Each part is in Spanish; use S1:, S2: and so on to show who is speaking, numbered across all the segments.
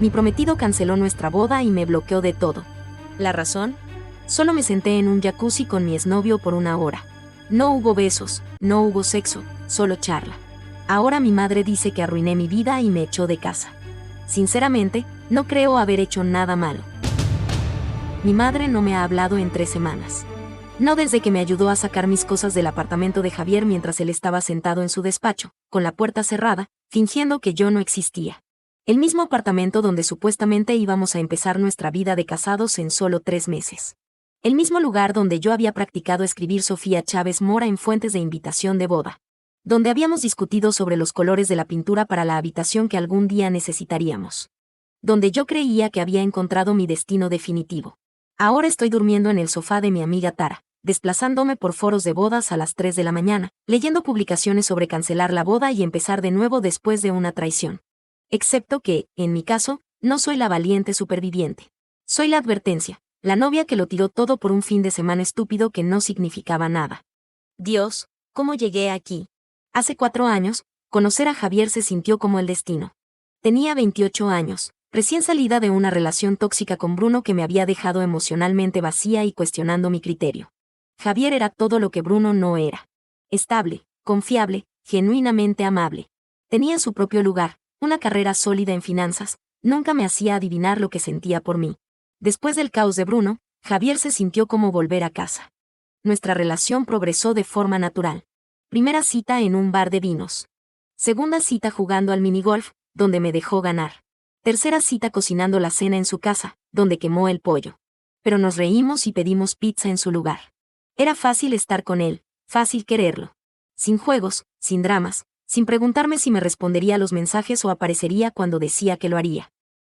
S1: Mi prometido canceló nuestra boda y me bloqueó de todo. ¿La razón? Solo me senté en un jacuzzi con mi exnovio por 1 hora. No hubo besos, no hubo sexo, solo charla. Ahora mi madre dice que arruiné mi vida y me echó de casa. Sinceramente, no creo haber hecho nada malo. Mi madre no me ha hablado en 3 semanas. No desde que me ayudó a sacar mis cosas del apartamento de Javier mientras él estaba sentado en su despacho, con la puerta cerrada, fingiendo que yo no existía. El mismo apartamento donde supuestamente íbamos a empezar nuestra vida de casados en solo 3 meses. El mismo lugar donde yo había practicado escribir Sofía Chávez Mora en fuentes de invitación de boda. Donde habíamos discutido sobre los colores de la pintura para la habitación que algún día necesitaríamos. Donde yo creía que había encontrado mi destino definitivo. Ahora estoy durmiendo en el sofá de mi amiga Tara, desplazándome por foros de bodas a las 3 de la mañana, leyendo publicaciones sobre cancelar la boda y empezar de nuevo después de una traición. Excepto que, en mi caso, no soy la valiente superviviente. Soy la advertencia, la novia que lo tiró todo por un fin de semana estúpido que no significaba nada. Dios, ¿cómo llegué aquí? Hace 4 años, conocer a Javier se sintió como el destino. Tenía 28 años, recién salida de una relación tóxica con Bruno que me había dejado emocionalmente vacía y cuestionando mi criterio. Javier era todo lo que Bruno no era. Estable, confiable, genuinamente amable. Tenía su propio lugar, una carrera sólida en finanzas, nunca me hacía adivinar lo que sentía por mí. Después del caos de Bruno, Javier se sintió como volver a casa. Nuestra relación progresó de forma natural. Primera cita en un bar de vinos. Segunda cita jugando al minigolf, donde me dejó ganar. Tercera cita cocinando la cena en su casa, donde quemó el pollo. Pero nos reímos y pedimos pizza en su lugar. Era fácil estar con él, fácil quererlo. Sin juegos, sin dramas, sin preguntarme si me respondería a los mensajes o aparecería cuando decía que lo haría.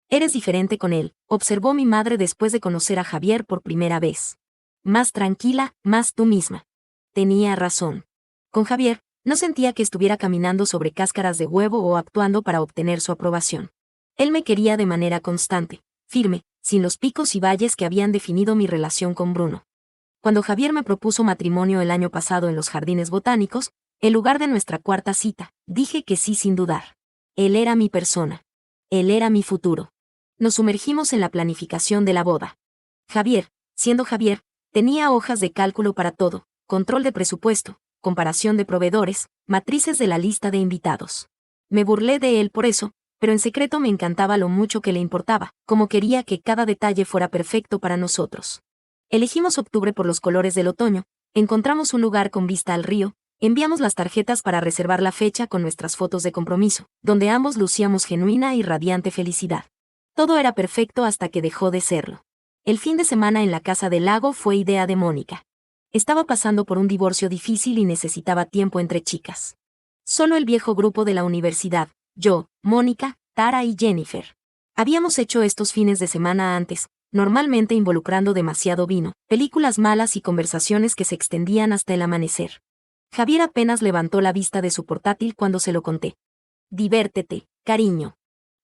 S1: Eres diferente con él, observó mi madre después de conocer a Javier por primera vez. Más tranquila, más tú misma. Tenía razón. Con Javier, no sentía que estuviera caminando sobre cáscaras de huevo o actuando para obtener su aprobación. Él me quería de manera constante, firme, sin los picos y valles que habían definido mi relación con Bruno. Cuando Javier me propuso matrimonio el año pasado en los Jardines Botánicos, en lugar de nuestra cuarta cita, dije que sí sin dudar. Él era mi persona. Él era mi futuro. Nos sumergimos en la planificación de la boda. Javier, siendo Javier, tenía hojas de cálculo para todo, control de presupuesto, comparación de proveedores, matrices de la lista de invitados. Me burlé de él por eso, pero en secreto me encantaba lo mucho que le importaba, como quería que cada detalle fuera perfecto para nosotros. Elegimos octubre por los colores del otoño, encontramos un lugar con vista al río, enviamos las tarjetas para reservar la fecha con nuestras fotos de compromiso, donde ambos lucíamos genuina y radiante felicidad. Todo era perfecto hasta que dejó de serlo. El fin de semana en la casa del lago fue idea de Mónica. Estaba pasando por un divorcio difícil y necesitaba tiempo entre chicas. Solo el viejo grupo de la universidad, yo, Mónica, Tara y Jennifer. Habíamos hecho estos fines de semana antes, normalmente involucrando demasiado vino, películas malas y conversaciones que se extendían hasta el amanecer. Javier apenas levantó la vista de su portátil cuando se lo conté. Divértete, cariño.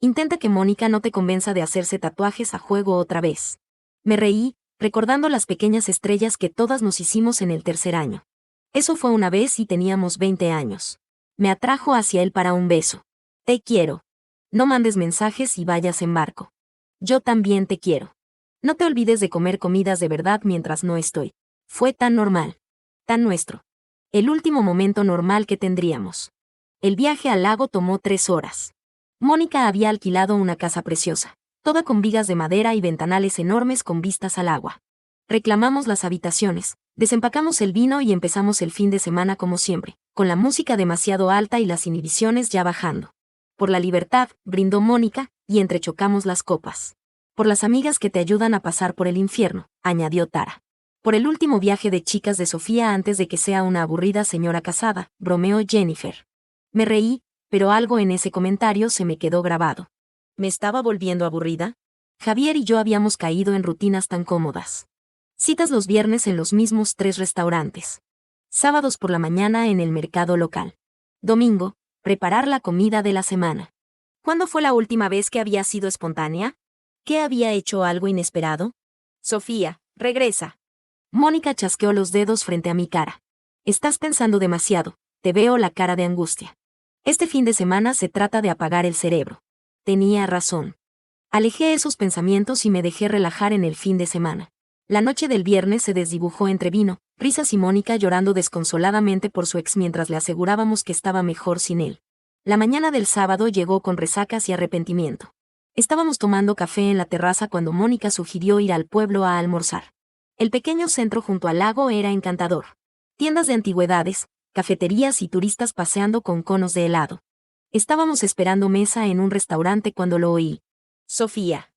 S1: Intenta que Mónica no te convenza de hacerse tatuajes a juego otra vez. Me reí, recordando las pequeñas estrellas que todas nos hicimos en el tercer año. Eso fue una vez y teníamos 20 años. Me atrajo hacia él para un beso. Te quiero. No mandes mensajes y vayas en barco. Yo también te quiero. No te olvides de comer comidas de verdad mientras no estoy. Fue tan normal. Tan nuestro. El último momento normal que tendríamos. El viaje al lago tomó 3 horas. Mónica había alquilado una casa preciosa, toda con vigas de madera y ventanales enormes con vistas al agua. Reclamamos las habitaciones, desempacamos el vino y empezamos el fin de semana como siempre, con la música demasiado alta y las inhibiciones ya bajando. Por la libertad, brindó Mónica, y entrechocamos las copas. Por las amigas que te ayudan a pasar por el infierno, añadió Tara. Por el último viaje de chicas de Sofía antes de que sea una aburrida señora casada, bromeó Jennifer. Me reí, pero algo en ese comentario se me quedó grabado. ¿Me estaba volviendo aburrida? Javier y yo habíamos caído en rutinas tan cómodas. Citas los viernes en los mismos 3 restaurantes. Sábados por la mañana en el mercado local. Domingo, preparar la comida de la semana. ¿Cuándo fue la última vez que había sido espontánea? ¿Qué había hecho algo inesperado? Sofía, regresa. Mónica chasqueó los dedos frente a mi cara. Estás pensando demasiado, te veo la cara de angustia. Este fin de semana se trata de apagar el cerebro. Tenía razón. Alejé esos pensamientos y me dejé relajar en el fin de semana. La noche del viernes se desdibujó entre vino, risas y Mónica llorando desconsoladamente por su ex mientras le asegurábamos que estaba mejor sin él. La mañana del sábado llegó con resacas y arrepentimiento. Estábamos tomando café en la terraza cuando Mónica sugirió ir al pueblo a almorzar. El pequeño centro junto al lago era encantador. Tiendas de antigüedades, cafeterías y turistas paseando con conos de helado. Estábamos esperando mesa en un restaurante cuando lo oí. Sofía.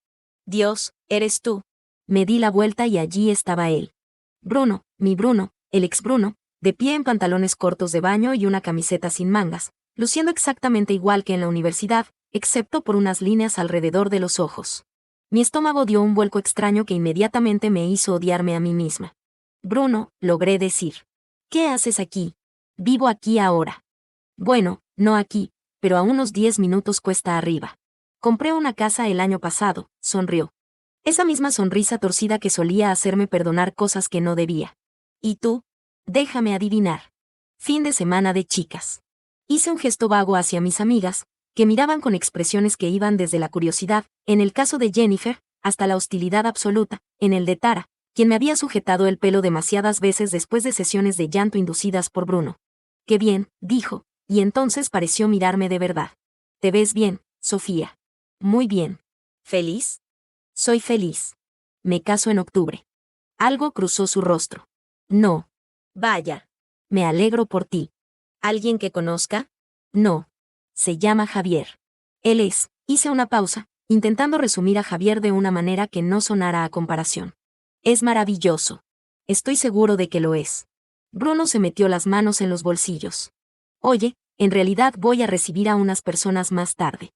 S1: Dios, ¿eres tú? Me di la vuelta y allí estaba él. Bruno, mi Bruno, el ex Bruno, de pie en pantalones cortos de baño y una camiseta sin mangas, luciendo exactamente igual que en la universidad, excepto por unas líneas alrededor de los ojos. Mi estómago dio un vuelco extraño que inmediatamente me hizo odiarme a mí misma. Bruno, logré decir. ¿Qué haces aquí? Vivo aquí ahora. Bueno, no aquí, pero a unos 10 minutos cuesta arriba. Compré una casa el año pasado, sonrió. Esa misma sonrisa torcida que solía hacerme perdonar cosas que no debía. ¿Y tú? Déjame adivinar. Fin de semana de chicas. Hice un gesto vago hacia mis amigas, que miraban con expresiones que iban desde la curiosidad, en el caso de Jennifer, hasta la hostilidad absoluta, en el de Tara, quien me había sujetado el pelo demasiadas veces después de sesiones de llanto inducidas por Bruno. «Qué bien», dijo, y entonces pareció mirarme de verdad. «Te ves bien, Sofía». «Muy bien». «¿Feliz?» «Soy feliz. Me caso en octubre». Algo cruzó su rostro. «No». «Vaya. Me alegro por ti». «¿Alguien que conozca?» «No. Se llama Javier». «Él es». Hice una pausa, intentando resumir a Javier de una manera que no sonara a comparación. «Es maravilloso. Estoy seguro de que lo es». Bruno se metió las manos en los bolsillos. «Oye, en realidad voy a recibir a unas personas más tarde.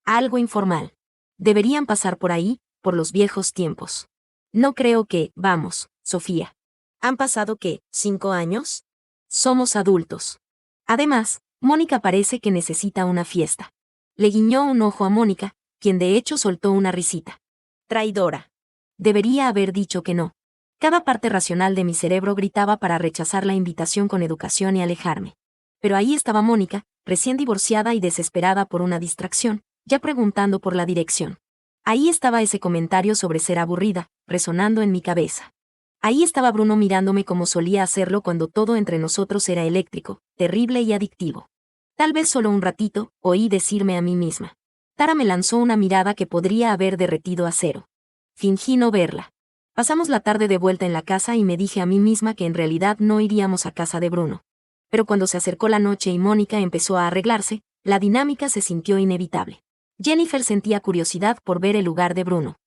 S1: Algo informal. Deberían pasar por ahí, por los viejos tiempos. No creo que, vamos, Sofía. ¿Han pasado qué, 5 años? Somos adultos. Además, Mónica parece que necesita una fiesta». Le guiñó un ojo a Mónica, quien de hecho soltó una risita. «Traidora». Debería haber dicho que no. Cada parte racional de mi cerebro gritaba para rechazar la invitación con educación y alejarme. Pero ahí estaba Mónica, recién divorciada y desesperada por una distracción, ya preguntando por la dirección. Ahí estaba ese comentario sobre ser aburrida, resonando en mi cabeza. Ahí estaba Bruno mirándome como solía hacerlo cuando todo entre nosotros era eléctrico, terrible y adictivo. Tal vez solo un ratito, oí decirme a mí misma. Tara me lanzó una mirada que podría haber derretido acero. Fingí no verla. Pasamos la tarde de vuelta en la casa y me dije a mí misma que en realidad no iríamos a casa de Bruno. Pero cuando se acercó la noche y Mónica empezó a arreglarse, la dinámica se sintió inevitable. Jennifer sentía curiosidad por ver el lugar de Bruno.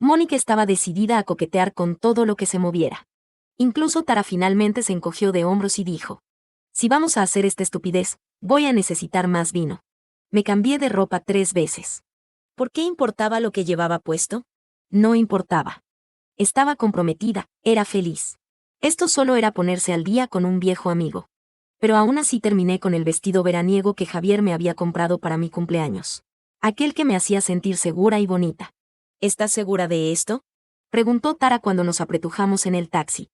S1: Mónica estaba decidida a coquetear con todo lo que se moviera. Incluso Tara finalmente se encogió de hombros y dijo: «Si vamos a hacer esta estupidez, voy a necesitar más vino». Me cambié de ropa 3 veces. ¿Por qué importaba lo que llevaba puesto? No importaba. Estaba comprometida, era feliz. Esto solo era ponerse al día con un viejo amigo. Pero aún así terminé con el vestido veraniego que Javier me había comprado para mi cumpleaños. Aquel que me hacía sentir segura y bonita. ¿Estás segura de esto?, preguntó Tara cuando nos apretujamos en el taxi.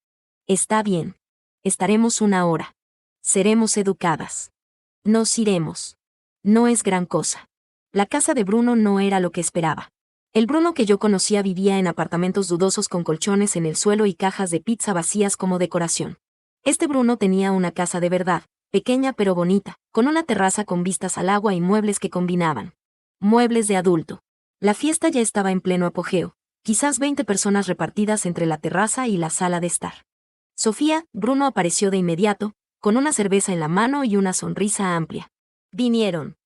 S1: Está bien. Estaremos 1 hora. Seremos educadas. Nos iremos. No es gran cosa. La casa de Bruno no era lo que esperaba. El Bruno que yo conocía vivía en apartamentos dudosos con colchones en el suelo y cajas de pizza vacías como decoración. Este Bruno tenía una casa de verdad, pequeña pero bonita, con una terraza con vistas al agua y muebles que combinaban. Muebles de adulto. La fiesta ya estaba en pleno apogeo, quizás 20 personas repartidas entre la terraza y la sala de estar. Sofía, Bruno apareció de inmediato, con una cerveza en la mano y una sonrisa amplia. Vinieron.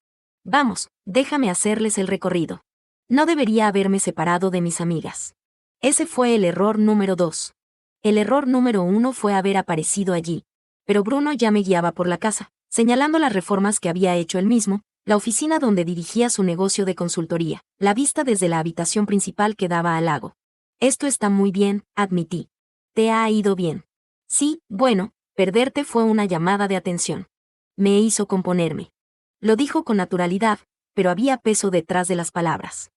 S1: Vamos, déjame hacerles el recorrido. No debería haberme separado de mis amigas. Ese fue el error número 2. El error número 1 fue haber aparecido allí. Pero Bruno ya me guiaba por la casa, señalando las reformas que había hecho él mismo, la oficina donde dirigía su negocio de consultoría, la vista desde la habitación principal que daba al lago. Esto está muy bien, admití. ¿Te ha ido bien? Sí, bueno, perderte fue una llamada de atención. Me hizo componerme. Lo dijo con naturalidad, pero había peso detrás de las palabras.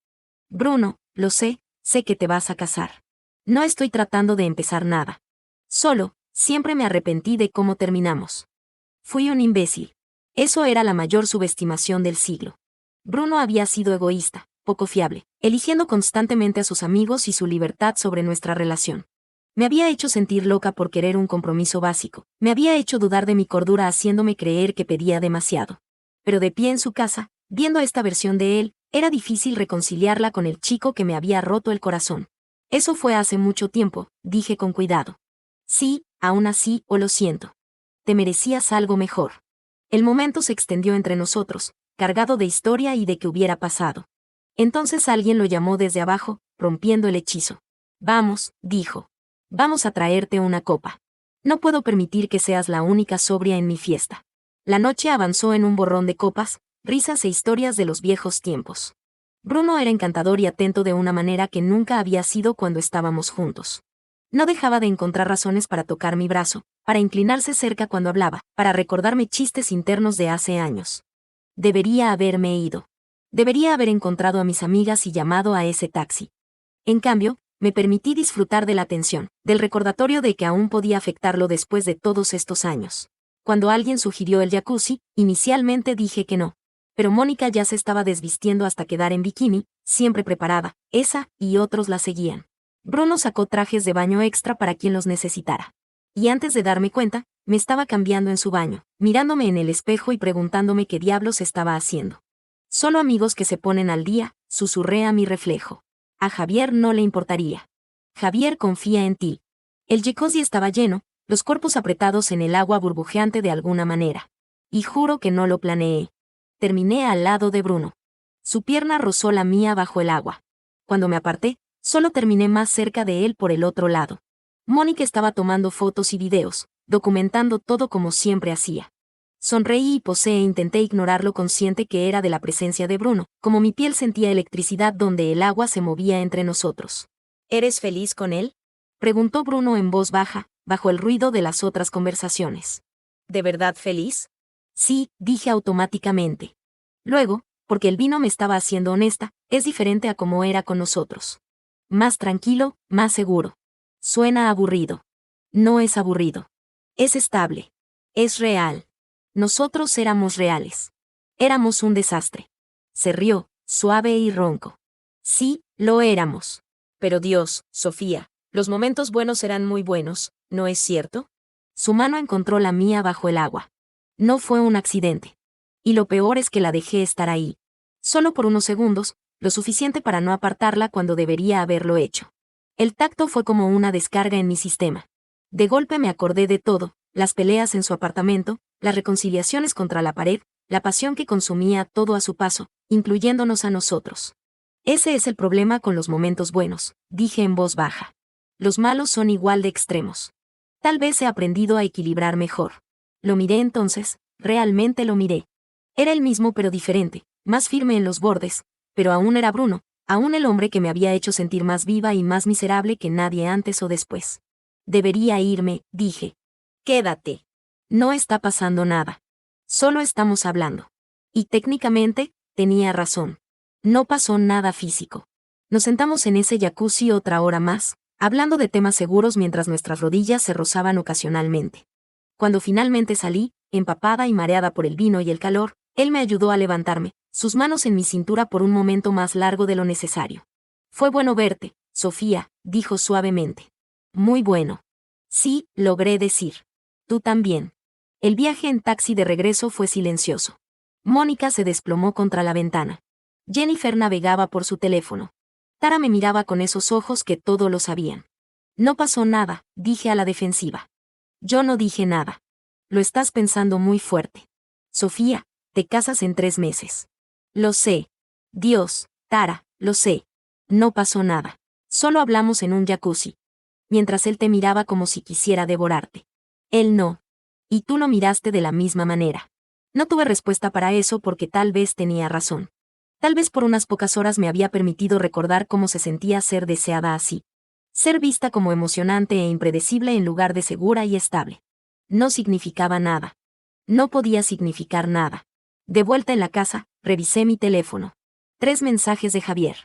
S1: Bruno, lo sé que te vas a casar. No estoy tratando de empezar nada. Solo, siempre me arrepentí de cómo terminamos. Fui un imbécil. Eso era la mayor subestimación del siglo. Bruno había sido egoísta, poco fiable, eligiendo constantemente a sus amigos y su libertad sobre nuestra relación. Me había hecho sentir loca por querer un compromiso básico, me había hecho dudar de mi cordura haciéndome creer que pedía demasiado. Pero de pie en su casa, viendo esta versión de él, era difícil reconciliarla con el chico que me había roto el corazón. Eso fue hace mucho tiempo, dije con cuidado. Sí, aún así, lo siento. Te merecías algo mejor. El momento se extendió entre nosotros, cargado de historia y de qué hubiera pasado. Entonces alguien lo llamó desde abajo, rompiendo el hechizo. Vamos, dijo. Vamos a traerte una copa. No puedo permitir que seas la única sobria en mi fiesta. La noche avanzó en un borrón de copas, risas e historias de los viejos tiempos. Bruno era encantador y atento de una manera que nunca había sido cuando estábamos juntos. No dejaba de encontrar razones para tocar mi brazo, para inclinarse cerca cuando hablaba, para recordarme chistes internos de hace años. Debería haberme ido. Debería haber encontrado a mis amigas y llamado a ese taxi. En cambio, me permití disfrutar de la atención, del recordatorio de que aún podía afectarlo después de todos estos años. Cuando alguien sugirió el jacuzzi, inicialmente dije que no. Pero Mónica ya se estaba desvistiendo hasta quedar en bikini, siempre preparada, esa y otros la seguían. Bruno sacó trajes de baño extra para quien los necesitara. Y antes de darme cuenta, me estaba cambiando en su baño, mirándome en el espejo y preguntándome qué diablos estaba haciendo. Solo amigos que se ponen al día, susurré a mi reflejo. A Javier no le importaría. Javier confía en ti. El jacuzzi estaba lleno, los cuerpos apretados en el agua burbujeante de alguna manera. Y juro que no lo planeé. Terminé al lado de Bruno. Su pierna rozó la mía bajo el agua. Cuando me aparté, solo terminé más cerca de él por el otro lado. Mónica estaba tomando fotos y videos, documentando todo como siempre hacía. Sonreí y posé e intenté ignorarlo consciente que era de la presencia de Bruno, como mi piel sentía electricidad donde el agua se movía entre nosotros. ¿Eres feliz con él?, preguntó Bruno en voz baja, bajo el ruido de las otras conversaciones. ¿De verdad feliz? Sí, dije automáticamente. Luego, porque el vino me estaba haciendo honesta, es diferente a como era con nosotros. Más tranquilo, más seguro. Suena aburrido. No es aburrido. Es estable. Es real. Nosotros éramos reales. Éramos un desastre. Se rió, suave y ronco. Sí, lo éramos. Pero Dios, Sofía, los momentos buenos eran muy buenos, ¿no es cierto? Su mano encontró la mía bajo el agua. No fue un accidente. Y lo peor es que la dejé estar ahí. Solo por unos segundos, lo suficiente para no apartarla cuando debería haberlo hecho. El tacto fue como una descarga en mi sistema. De golpe me acordé de todo, las peleas en su apartamento, las reconciliaciones contra la pared, la pasión que consumía todo a su paso, incluyéndonos a nosotros. Ese es el problema con los momentos buenos, dije en voz baja. Los malos son igual de extremos. Tal vez he aprendido a equilibrar mejor. Lo miré entonces, realmente lo miré. Era el mismo pero diferente, más firme en los bordes, pero aún era Bruno, aún el hombre que me había hecho sentir más viva y más miserable que nadie antes o después. Debería irme, dije. Quédate. No está pasando nada. Solo estamos hablando. Y técnicamente, tenía razón. No pasó nada físico. Nos sentamos en ese jacuzzi otra hora más, hablando de temas seguros mientras nuestras rodillas se rozaban ocasionalmente. Cuando finalmente salí, empapada y mareada por el vino y el calor, él me ayudó a levantarme, sus manos en mi cintura por un momento más largo de lo necesario. Fue bueno verte, Sofía, dijo suavemente. Muy bueno. Sí, logré decir. Tú también. El viaje en taxi de regreso fue silencioso. Mónica se desplomó contra la ventana. Jennifer navegaba por su teléfono. Tara me miraba con esos ojos que todo lo sabían. No pasó nada, dije a la defensiva. Yo no dije nada. Lo estás pensando muy fuerte. Sofía, te casas en 3 meses. Lo sé. Dios, Tara, lo sé. No pasó nada. Solo hablamos en un jacuzzi. Mientras él te miraba como si quisiera devorarte. Él no. Y tú lo miraste de la misma manera. No tuve respuesta para eso porque tal vez tenía razón. Tal vez por unas pocas horas me había permitido recordar cómo se sentía ser deseada así. Ser vista como emocionante e impredecible en lugar de segura y estable. No significaba nada. No podía significar nada. De vuelta en la casa, revisé mi teléfono. 3 mensajes de Javier.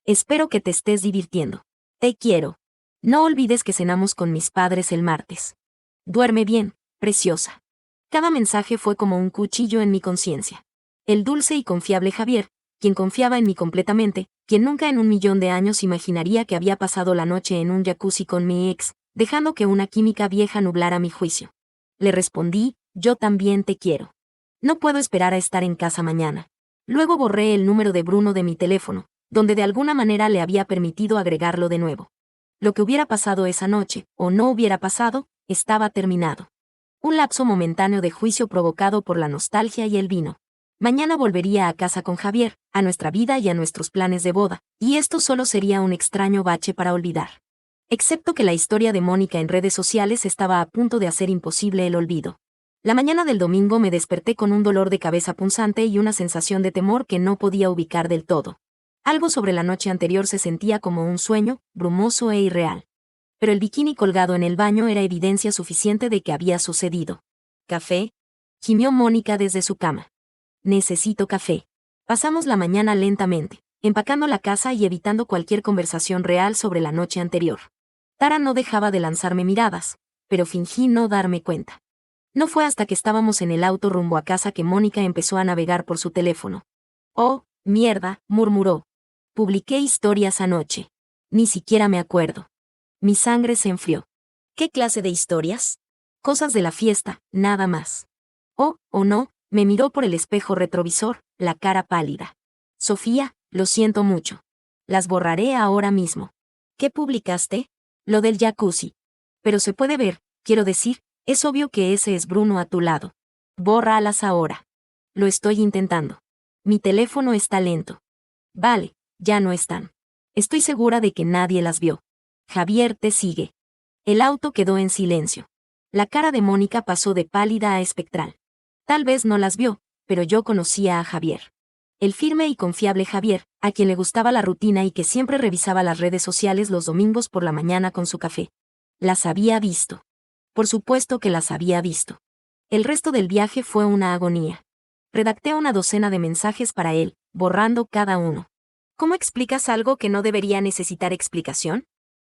S1: Espero que te estés divirtiendo. Te quiero. No olvides que cenamos con mis padres el martes. Duerme bien, preciosa. Cada mensaje fue como un cuchillo en mi conciencia. El dulce y confiable Javier, quien confiaba en mí completamente, quien nunca en un millón de años imaginaría que había pasado la noche en un jacuzzi con mi ex, dejando que una química vieja nublara mi juicio. Le respondí, yo también te quiero. No puedo esperar a estar en casa mañana. Luego borré el número de Bruno de mi teléfono, donde de alguna manera le había permitido agregarlo de nuevo. Lo que hubiera pasado esa noche, o no hubiera pasado, estaba terminado. Un lapso momentáneo de juicio provocado por la nostalgia y el vino. Mañana volvería a casa con Javier, a nuestra vida y a nuestros planes de boda, y esto solo sería un extraño bache para olvidar. Excepto que la historia de Mónica en redes sociales estaba a punto de hacer imposible el olvido. La mañana del domingo me desperté con un dolor de cabeza punzante y una sensación de temor que no podía ubicar del todo. Algo sobre la noche anterior se sentía como un sueño, brumoso e irreal. Pero el bikini colgado en el baño era evidencia suficiente de que había sucedido. ¿Café? Gimió Mónica desde su cama. Necesito café. Pasamos la mañana lentamente, empacando la casa y evitando cualquier conversación real sobre la noche anterior. Tara no dejaba de lanzarme miradas, pero fingí no darme cuenta. No fue hasta que estábamos en el auto rumbo a casa que Mónica empezó a navegar por su teléfono. Oh, mierda, murmuró. Publiqué historias anoche. Ni siquiera me acuerdo. Mi sangre se enfrió. ¿Qué clase de historias? Cosas de la fiesta, nada más. Oh, o no, me miró por el espejo retrovisor, la cara pálida. Sofía, lo siento mucho. Las borraré ahora mismo. ¿Qué publicaste? Lo del jacuzzi. Pero se puede ver, quiero decir, es obvio que ese es Bruno a tu lado. Bórralas ahora. Lo estoy intentando. Mi teléfono está lento. Vale, ya no están. Estoy segura de que nadie las vio. Javier te sigue. El auto quedó en silencio. La cara de Mónica pasó de pálida a espectral. Tal vez no las vio, pero yo conocía a Javier. El firme y confiable Javier, a quien le gustaba la rutina y que siempre revisaba las redes sociales los domingos por la mañana con su café. Las había visto. Por supuesto que las había visto. El resto del viaje fue una agonía. Redacté una docena de mensajes para él, borrando cada uno. ¿Cómo explicas algo que no debería necesitar explicación?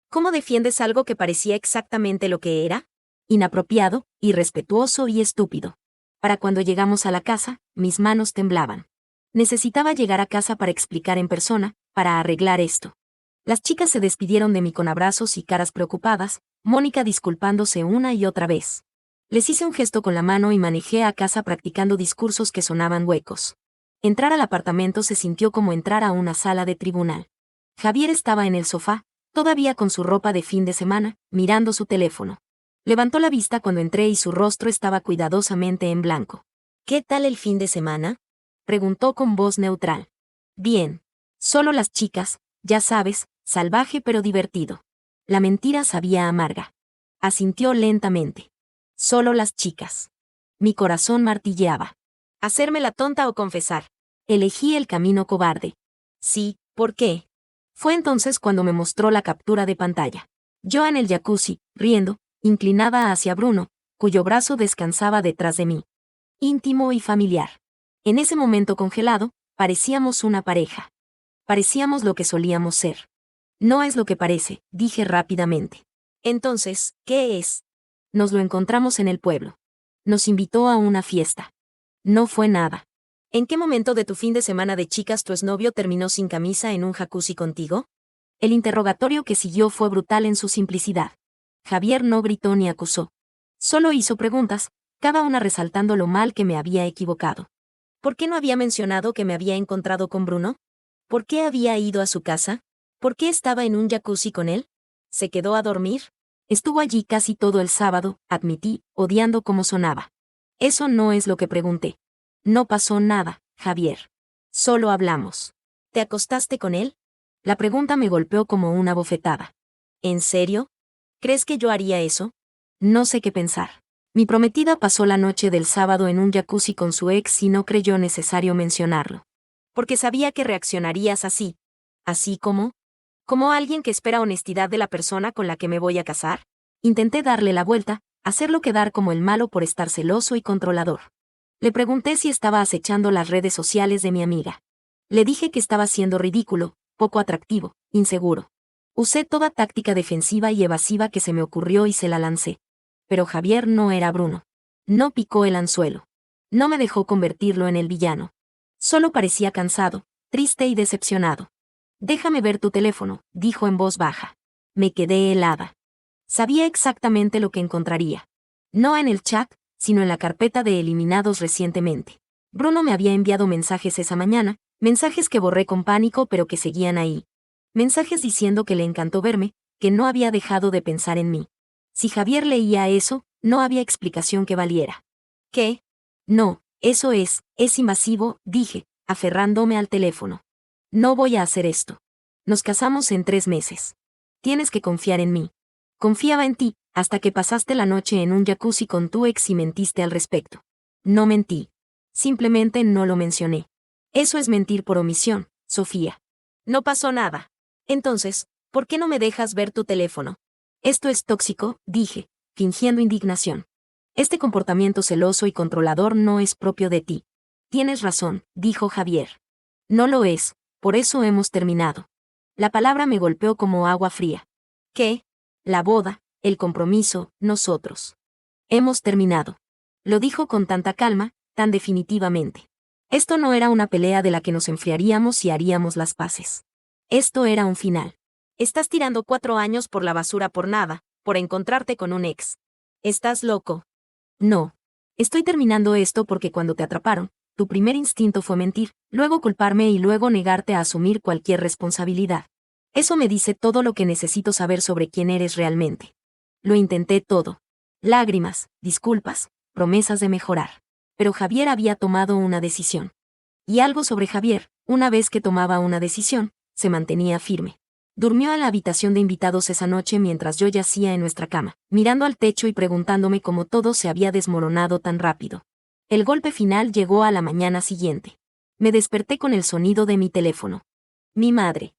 S1: ¿Cómo defiendes algo que parecía exactamente lo que era? Inapropiado, irrespetuoso y estúpido. Para cuando llegamos a la casa, mis manos temblaban. Necesitaba llegar a casa para explicar en persona, para arreglar esto. Las chicas se despidieron de mí con abrazos y caras preocupadas, Mónica disculpándose una y otra vez. Les hice un gesto con la mano y manejé a casa practicando discursos que sonaban huecos. Entrar al apartamento se sintió como entrar a una sala de tribunal. Javier estaba en el sofá, todavía con su ropa de fin de semana, mirando su teléfono. Levantó la vista cuando entré y su rostro estaba cuidadosamente en blanco. ¿Qué tal el fin de semana? Preguntó con voz neutral. Bien. Solo las chicas, ya sabes, salvaje pero divertido. La mentira sabía amarga. Asintió lentamente. Solo las chicas. Mi corazón martilleaba. ¿Hacerme la tonta o confesar? Elegí el camino cobarde. Sí, ¿por qué? Fue entonces cuando me mostró la captura de pantalla. Yo en el jacuzzi, riendo, inclinada hacia Bruno, cuyo brazo descansaba detrás de mí. Íntimo y familiar. En ese momento congelado, parecíamos una pareja. Parecíamos lo que solíamos ser. No es lo que parece, dije rápidamente. Entonces, ¿qué es? Nos lo encontramos en el pueblo. Nos invitó a una fiesta. No fue nada. ¿En qué momento de tu fin de semana de chicas tu exnovio terminó sin camisa en un jacuzzi contigo? El interrogatorio que siguió fue brutal en su simplicidad. Javier no gritó ni acusó. Solo hizo preguntas, cada una resaltando lo mal que me había equivocado. ¿Por qué no había mencionado que me había encontrado con Bruno? ¿Por qué había ido a su casa? ¿Por qué estaba en un jacuzzi con él? ¿Se quedó a dormir? Estuvo allí casi todo el sábado, admití, odiando cómo sonaba. Eso no es lo que pregunté. No pasó nada, Javier. Solo hablamos. ¿Te acostaste con él? La pregunta me golpeó como una bofetada. ¿En serio? ¿Crees que yo haría eso? No sé qué pensar. Mi prometida pasó la noche del sábado en un jacuzzi con su ex y no creyó necesario mencionarlo. Porque sabía que reaccionarías así. ¿Así como? ¿Como alguien que espera honestidad de la persona con la que me voy a casar? Intenté darle la vuelta, hacerlo quedar como el malo por estar celoso y controlador. Le pregunté si estaba acechando las redes sociales de mi amiga. Le dije que estaba siendo ridículo, poco atractivo, inseguro. Usé toda táctica defensiva y evasiva que se me ocurrió y se la lancé. Pero Javier no era Bruno. No picó el anzuelo. No me dejó convertirlo en el villano. Solo parecía cansado, triste y decepcionado. Déjame ver tu teléfono, dijo en voz baja. Me quedé helada. Sabía exactamente lo que encontraría. No en el chat, sino en la carpeta de eliminados recientemente. Bruno me había enviado mensajes esa mañana, mensajes que borré con pánico pero que seguían ahí. Mensajes diciendo que le encantó verme, que no había dejado de pensar en mí. Si Javier leía eso, no había explicación que valiera. ¿Qué? No, eso es invasivo, dije, aferrándome al teléfono. No voy a hacer esto. Nos casamos en 3 meses. Tienes que confiar en mí. Confiaba en ti, hasta que pasaste la noche en un jacuzzi con tu ex y mentiste al respecto. No mentí. Simplemente no lo mencioné. Eso es mentir por omisión, Sofía. No pasó nada. Entonces, ¿por qué no me dejas ver tu teléfono? Esto es tóxico, dije, fingiendo indignación. Este comportamiento celoso y controlador no es propio de ti. Tienes razón, dijo Javier. No lo es, por eso hemos terminado. La palabra me golpeó como agua fría. ¿Qué? La boda, el compromiso, nosotros. Hemos terminado. Lo dijo con tanta calma, tan definitivamente. Esto no era una pelea de la que nos enfriaríamos y haríamos las paces. Esto era un final. Estás tirando 4 años por la basura por nada, por encontrarte con un ex. ¿Estás loco? No. Estoy terminando esto porque cuando te atraparon, tu primer instinto fue mentir, luego culparme y luego negarte a asumir cualquier responsabilidad. Eso me dice todo lo que necesito saber sobre quién eres realmente. Lo intenté todo. Lágrimas, disculpas, promesas de mejorar. Pero Javier había tomado una decisión. Y algo sobre Javier, una vez que tomaba una decisión, se mantenía firme. Durmió en la habitación de invitados esa noche mientras yo yacía en nuestra cama, mirando al techo y preguntándome cómo todo se había desmoronado tan rápido. El golpe final llegó a la mañana siguiente. Me desperté con el sonido de mi teléfono. Mi madre.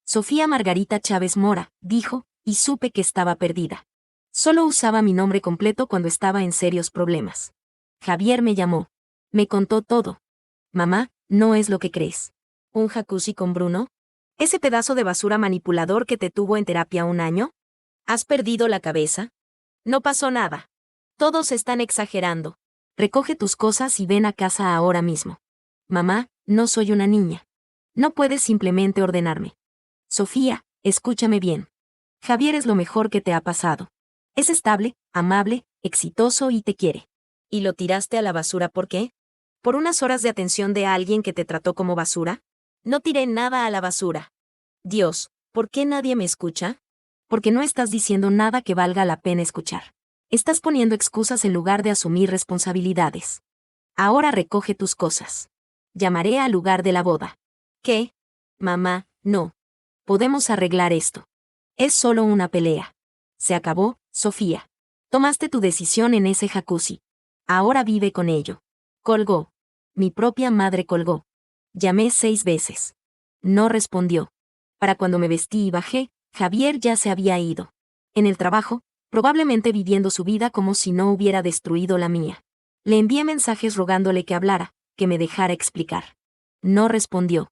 S1: Sofía Margarita Chávez Mora, dijo, y supe que estaba perdida. Solo usaba mi nombre completo cuando estaba en serios problemas. Javier me llamó. Me contó todo. Mamá, no es lo que crees. ¿Un jacuzzi con Bruno? ¿Ese pedazo de basura manipulador que te tuvo en terapia 1 año? ¿Has perdido la cabeza? No pasó nada. Todos están exagerando. Recoge tus cosas y ven a casa ahora mismo. Mamá, no soy una niña. No puedes simplemente ordenarme. Sofía, escúchame bien. Javier es lo mejor que te ha pasado. Es estable, amable, exitoso y te quiere. ¿Y lo tiraste a la basura por qué? ¿Por unas horas de atención de alguien que te trató como basura? No tiré nada a la basura. Dios, ¿por qué nadie me escucha? Porque no estás diciendo nada que valga la pena escuchar. Estás poniendo excusas en lugar de asumir responsabilidades. Ahora recoge tus cosas. Llamaré al lugar de la boda. ¿Qué? Mamá, no. Podemos arreglar esto. Es solo una pelea. Se acabó, Sofía. Tomaste tu decisión en ese jacuzzi. Ahora vive con ello. Colgó. Mi propia madre colgó. Llamé 6 veces. No respondió. Para cuando me vestí y bajé, Javier ya se había ido. En el trabajo, probablemente viviendo su vida como si no hubiera destruido la mía. Le envié mensajes rogándole que hablara, que me dejara explicar. No respondió.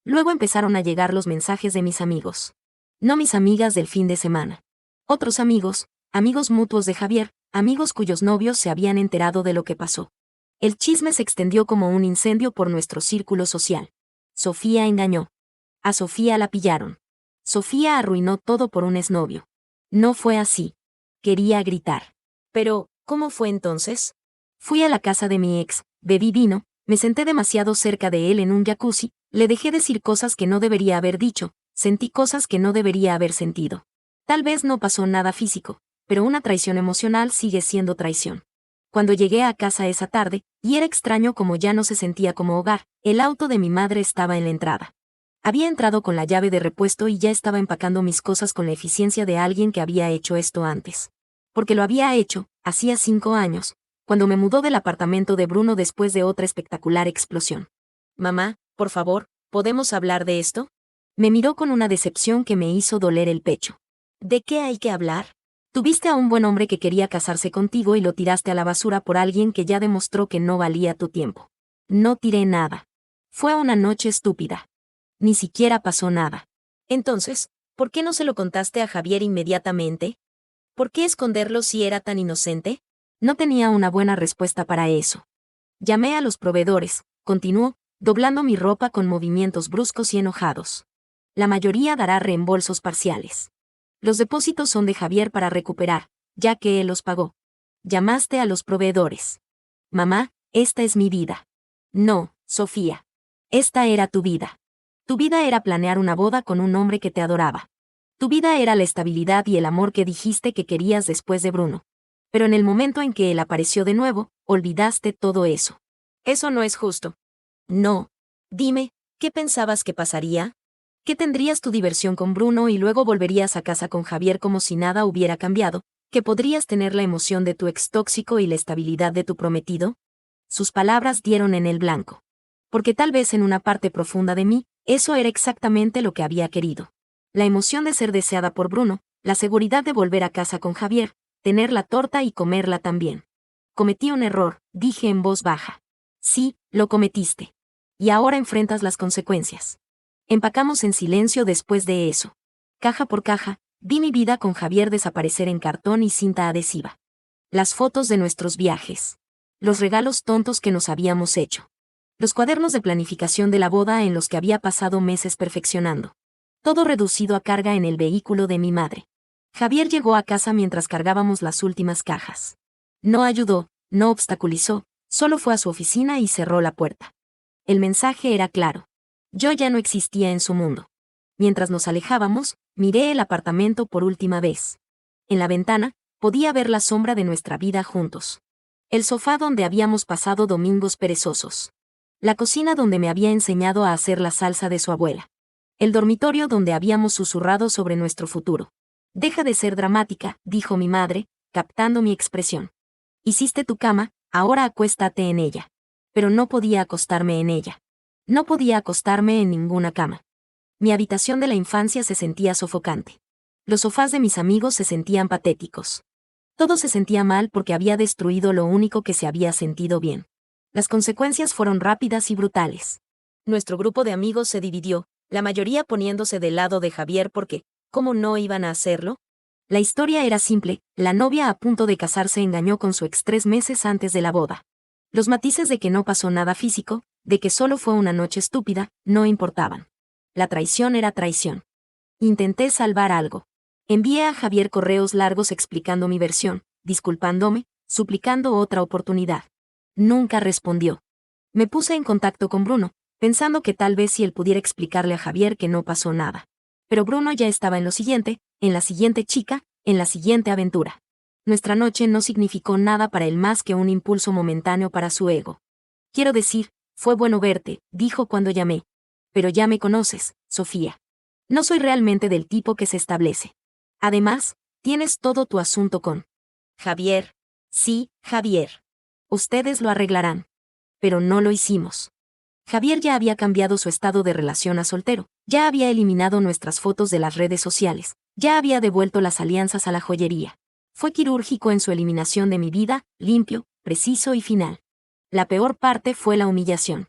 S1: Luego empezaron a llegar los mensajes de mis amigos. No mis amigas del fin de semana. Otros amigos, amigos mutuos de Javier, amigos cuyos novios se habían enterado de lo que pasó. El chisme se extendió como un incendio por nuestro círculo social. Sofía engañó. A Sofía la pillaron. Sofía arruinó todo por un exnovio. No fue así. Quería gritar. Pero, ¿cómo fue entonces? Fui a la casa de mi ex, bebí vino, me senté demasiado cerca de él en un jacuzzi, le dejé decir cosas que no debería haber dicho, sentí cosas que no debería haber sentido. Tal vez no pasó nada físico, pero una traición emocional sigue siendo traición. Cuando llegué a casa esa tarde, y era extraño como ya no se sentía como hogar, el auto de mi madre estaba en la entrada. Había entrado con la llave de repuesto y ya estaba empacando mis cosas con la eficiencia de alguien que había hecho esto antes. Porque lo había hecho, hacía 5 años, cuando me mudó del apartamento de Bruno después de otra espectacular explosión. Mamá, por favor, ¿podemos hablar de esto? Me miró con una decepción que me hizo doler el pecho. ¿De qué hay que hablar? Tuviste a un buen hombre que quería casarse contigo y lo tiraste a la basura por alguien que ya demostró que no valía tu tiempo. No tiré nada. Fue una noche estúpida. Ni siquiera pasó nada. Entonces, ¿por qué no se lo contaste a Javier inmediatamente? ¿Por qué esconderlo si era tan inocente? No tenía una buena respuesta para eso. Llamé a los proveedores, continuó, doblando mi ropa con movimientos bruscos y enojados. La mayoría dará reembolsos parciales. Los depósitos son de Javier para recuperar, ya que él los pagó. Llamaste a los proveedores. Mamá, esta es mi vida. No, Sofía. Esta era tu vida. Tu vida era planear una boda con un hombre que te adoraba. Tu vida era la estabilidad y el amor que dijiste que querías después de Bruno. Pero en el momento en que él apareció de nuevo, olvidaste todo eso. Eso no es justo. No. Dime, ¿qué pensabas que pasaría? ¿Que tendrías tu diversión con Bruno y luego volverías a casa con Javier como si nada hubiera cambiado? ¿Que podrías tener la emoción de tu ex tóxico y la estabilidad de tu prometido? Sus palabras dieron en el blanco. Porque tal vez en una parte profunda de mí, eso era exactamente lo que había querido. La emoción de ser deseada por Bruno, la seguridad de volver a casa con Javier, tener la torta y comerla también. Cometí un error, dije en voz baja. Sí, lo cometiste. Y ahora enfrentas las consecuencias. Empacamos en silencio después de eso. Caja por caja, vi mi vida con Javier desaparecer en cartón y cinta adhesiva. Las fotos de nuestros viajes. Los regalos tontos que nos habíamos hecho. Los cuadernos de planificación de la boda en los que había pasado meses perfeccionando. Todo reducido a carga en el vehículo de mi madre. Javier llegó a casa mientras cargábamos las últimas cajas. No ayudó, no obstaculizó, solo fue a su oficina y cerró la puerta. El mensaje era claro. Yo ya no existía en su mundo. Mientras nos alejábamos, miré el apartamento por última vez. En la ventana, podía ver la sombra de nuestra vida juntos. El sofá donde habíamos pasado domingos perezosos. La cocina donde me había enseñado a hacer la salsa de su abuela. El dormitorio donde habíamos susurrado sobre nuestro futuro. Deja de ser dramática, dijo mi madre, captando mi expresión. Hiciste tu cama, ahora acuéstate en ella. Pero no podía acostarme en ella. No podía acostarme en ninguna cama. Mi habitación de la infancia se sentía sofocante. Los sofás de mis amigos se sentían patéticos. Todo se sentía mal porque había destruido lo único que se había sentido bien. Las consecuencias fueron rápidas y brutales. Nuestro grupo de amigos se dividió, la mayoría poniéndose del lado de Javier porque, ¿cómo no iban a hacerlo? La historia era simple, la novia a punto de casarse engañó con su ex 3 meses antes de la boda. Los matices de que no pasó nada físico, de que solo fue una noche estúpida, no importaban. La traición era traición. Intenté salvar algo. Envié a Javier correos largos explicando mi versión, disculpándome, suplicando otra oportunidad. Nunca respondió. Me puse en contacto con Bruno, pensando que tal vez si él pudiera explicarle a Javier que no pasó nada. Pero Bruno ya estaba en lo siguiente, en la siguiente chica, en la siguiente aventura. Nuestra noche no significó nada para él más que un impulso momentáneo para su ego. Quiero decir, fue bueno verte, dijo cuando llamé. Pero ya me conoces, Sofía. No soy realmente del tipo que se establece. Además, tienes todo tu asunto con Javier. Sí, Javier. Ustedes lo arreglarán. Pero no lo hicimos. Javier ya había cambiado su estado de relación a soltero, ya había eliminado nuestras fotos de las redes sociales, ya había devuelto las alianzas a la joyería. Fue quirúrgico en su eliminación de mi vida, limpio, preciso y final. La peor parte fue la humillación.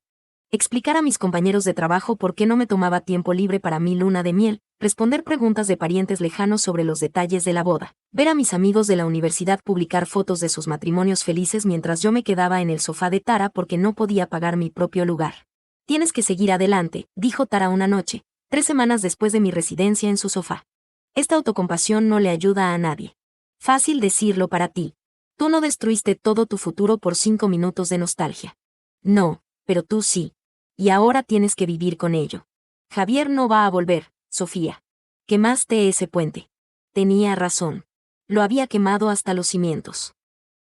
S1: Explicar a mis compañeros de trabajo por qué no me tomaba tiempo libre para mi luna de miel, responder preguntas de parientes lejanos sobre los detalles de la boda, ver a mis amigos de la universidad publicar fotos de sus matrimonios felices mientras yo me quedaba en el sofá de Tara porque no podía pagar mi propio lugar. Tienes que seguir adelante, dijo Tara una noche, 3 semanas después de mi residencia en su sofá. Esta autocompasión no le ayuda a nadie. Fácil decirlo para ti. Tú no destruiste todo tu futuro por 5 minutos de nostalgia. No, pero tú sí. Y ahora tienes que vivir con ello. Javier no va a volver, Sofía. Quemaste ese puente. Tenía razón. Lo había quemado hasta los cimientos.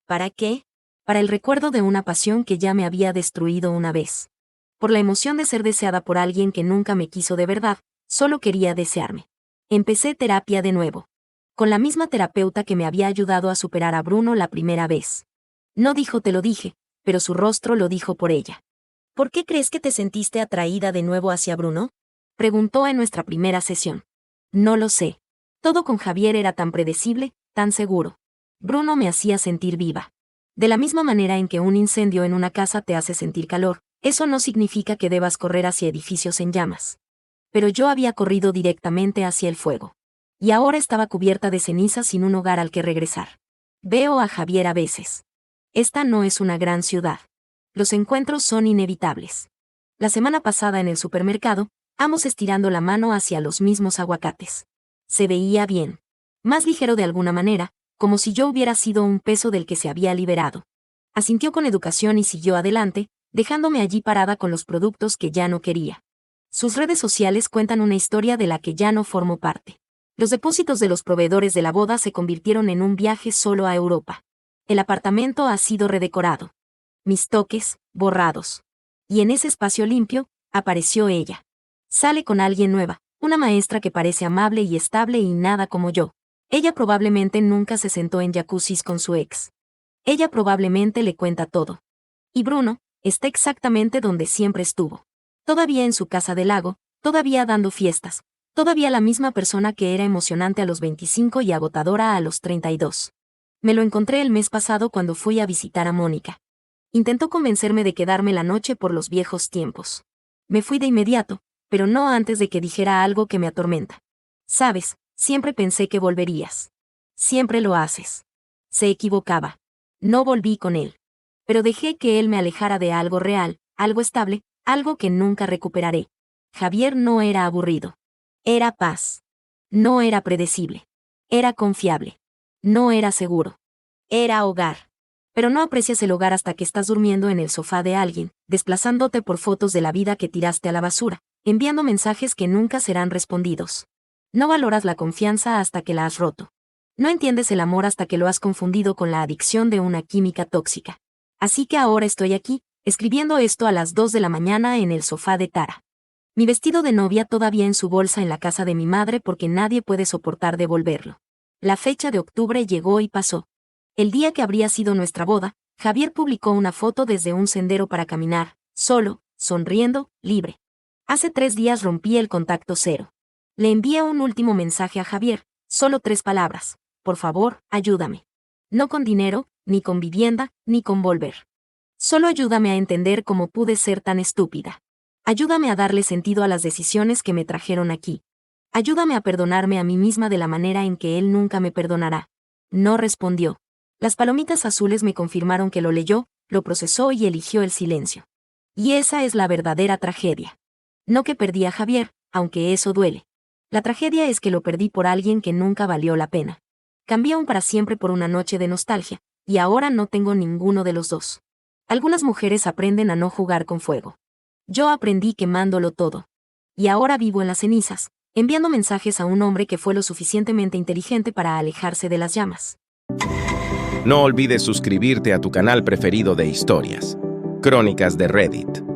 S1: ¿Para qué? Para el recuerdo de una pasión que ya me había destruido una vez. Por la emoción de ser deseada por alguien que nunca me quiso de verdad, solo quería desearme. Empecé terapia de nuevo. Con la misma terapeuta que me había ayudado a superar a Bruno la primera vez. No dijo te lo dije, pero su rostro lo dijo por ella. ¿Por qué crees que te sentiste atraída de nuevo hacia Bruno? Preguntó en nuestra primera sesión. No lo sé. Todo con Javier era tan predecible, tan seguro. Bruno me hacía sentir viva. De la misma manera en que un incendio en una casa te hace sentir calor, eso no significa que debas correr hacia edificios en llamas. Pero yo había corrido directamente hacia el fuego. Y ahora estaba cubierta de cenizas sin un hogar al que regresar. Veo a Javier a veces. Esta no es una gran ciudad. Los encuentros son inevitables. La semana pasada en el supermercado, ambos estirando la mano hacia los mismos aguacates. Se veía bien. Más ligero de alguna manera, como si yo hubiera sido un peso del que se había liberado. Asintió con educación y siguió adelante, dejándome allí parada con los productos que ya no quería. Sus redes sociales cuentan una historia de la que ya no formo parte. Los depósitos de los proveedores de la boda se convirtieron en un viaje solo a Europa. El apartamento ha sido redecorado. Mis toques, borrados. Y en ese espacio limpio, apareció ella. Sale con alguien nueva, una maestra que parece amable y estable y nada como yo. Ella probablemente nunca se sentó en jacuzzis con su ex. Ella probablemente le cuenta todo. Y Bruno, está exactamente donde siempre estuvo. Todavía en su casa del lago, todavía dando fiestas, todavía la misma persona que era emocionante a los 25 y agotadora a los 32. Me lo encontré el mes pasado cuando fui a visitar a Mónica. Intentó convencerme de quedarme la noche por los viejos tiempos. Me fui de inmediato, pero no antes de que dijera algo que me atormenta. Sabes, siempre pensé que volverías. Siempre lo haces. Se equivocaba. No volví con él. Pero dejé que él me alejara de algo real, algo estable, algo que nunca recuperaré. Javier no era aburrido. Era paz. No era predecible. Era confiable. No era seguro. Era hogar. Pero no aprecias el hogar hasta que estás durmiendo en el sofá de alguien, desplazándote por fotos de la vida que tiraste a la basura, enviando mensajes que nunca serán respondidos. No valoras la confianza hasta que la has roto. No entiendes el amor hasta que lo has confundido con la adicción de una química tóxica. Así que ahora estoy aquí, escribiendo esto a las 2 de la mañana en el sofá de Tara. Mi vestido de novia todavía en su bolsa en la casa de mi madre porque nadie puede soportar devolverlo. La fecha de octubre llegó y pasó. El día que habría sido nuestra boda, Javier publicó una foto desde un sendero para caminar, solo, sonriendo, libre. Hace 3 días rompí el contacto cero. Le envié un último mensaje a Javier, solo 3 palabras. Por favor, ayúdame. No con dinero, ni con vivienda, ni con volver. Solo ayúdame a entender cómo pude ser tan estúpida. Ayúdame a darle sentido a las decisiones que me trajeron aquí. Ayúdame a perdonarme a mí misma de la manera en que él nunca me perdonará. No respondió. Las palomitas azules me confirmaron que lo leyó, lo procesó y eligió el silencio. Y esa es la verdadera tragedia. No que perdí a Javier, aunque eso duele. La tragedia es que lo perdí por alguien que nunca valió la pena. Cambié un para siempre por una noche de nostalgia, y ahora no tengo ninguno de los dos. Algunas mujeres aprenden a no jugar con fuego. Yo aprendí quemándolo todo. Y ahora vivo en las cenizas, enviando mensajes a un hombre que fue lo suficientemente inteligente para alejarse de las llamas.
S2: No olvides suscribirte a tu canal preferido de historias, Crónicas de Reddit.